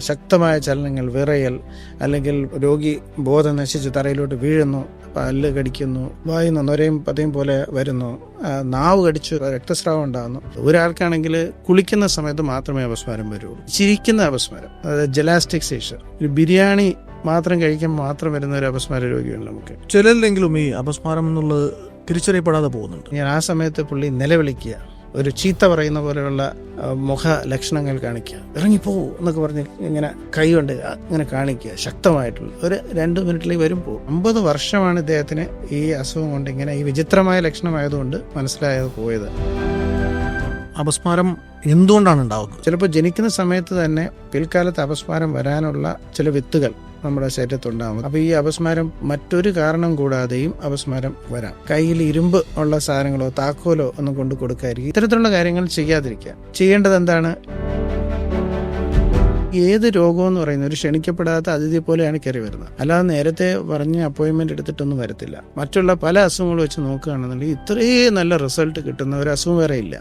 ശക്തമായ ചലനങ്ങൾ, വിറയൽ, അല്ലെങ്കിൽ രോഗി ബോധം നശിച്ച് തറയിലോട്ട് വീഴുന്നു, പല്ല് കടിക്കുന്നു, വായുന്ന നൊരയും പതയും പോലെ വരുന്നു, നാവ് കടിച്ച് രക്തസ്രാവം ഉണ്ടാകുന്നു. ഒരാൾക്കാണെങ്കിൽ കുളിക്കുന്ന സമയത്ത് മാത്രമേ അപസ്മാരം വരുള്ളൂ. ചിരിക്കുന്ന അപസ്മാരം, അതായത് ജലാസ്റ്റിക് സീഷർ, ഒരു ബിരിയാണി മാത്രം കഴിക്കാൻ മാത്രം വരുന്ന ഒരു അപസ്മാര രോഗിയുണ്ട് നമുക്ക്. ചിലരിലെങ്കിലും ഈ അപസ്മാരം എന്നുള്ളത് തിരിച്ചറിയപ്പെടാതെ പോകുന്നുണ്ട്. ഞാൻ ആ സമയത്ത് പുള്ളി നിലവിളിക്കുക, ഒരു ചീത്ത പറയുന്ന പോലെയുള്ള മുഖ ലക്ഷണങ്ങൾ കാണിക്കുക, ഇറങ്ങിപ്പോവും എന്നൊക്കെ പറഞ്ഞ് ഇങ്ങനെ കൈ കൊണ്ട് ഇങ്ങനെ കാണിക്കുക ശക്തമായിട്ടുള്ള. ഒരു 2 മിനിറ്റിലേക്ക് വരും പോകും. 50 വർഷമാണ് ഇദ്ദേഹത്തിന് ഈ അസുഖം കൊണ്ട് ഇങ്ങനെ ഈ വിചിത്രമായ ലക്ഷണമായതുകൊണ്ട് മനസ്സിലായത് പോയത്. അപസ്മാരം എന്തുകൊണ്ടാണ് ഉണ്ടാവുന്നത്? ചിലപ്പോൾ ജനിക്കുന്ന സമയത്ത് തന്നെ പിൽക്കാലത്ത് അപസ്മാരം വരാനുള്ള ചില വിത്തുകൾ നമ്മുടെ ശരീരത്തുണ്ടാകും. അപ്പോൾ ഈ അപസ്മാരം മറ്റൊരു കാരണം കൂടാതെയും അപസ്മാരം വരാം. കയ്യിൽ ഇരുമ്പ് ഉള്ള സാധനങ്ങളോ താക്കോലോ ഒന്നും കൊണ്ട് കൊടുക്കാതിരിക്കും. ഇത്തരത്തിലുള്ള കാര്യങ്ങൾ ചെയ്യാതിരിക്കുക. ചെയ്യേണ്ടത് എന്താണ്? ഏത് രോഗമെന്ന് പറയുന്നത് ഒരു ക്ഷണിക്കപ്പെടാത്ത അതിഥി പോലെയാണ് കയറി വരുന്നത്. അല്ലാതെ നേരത്തെ പറഞ്ഞ് അപ്പോയിൻമെന്റ് എടുത്തിട്ടൊന്നും വരത്തില്ല. മറ്റുള്ള പല അസുഖങ്ങൾ വെച്ച് നോക്കുകയാണെന്നുണ്ടെങ്കിൽ ഇത്രയും നല്ല റിസൾട്ട് കിട്ടുന്ന ഒരു അസുഖം വേറെ ഇല്ല.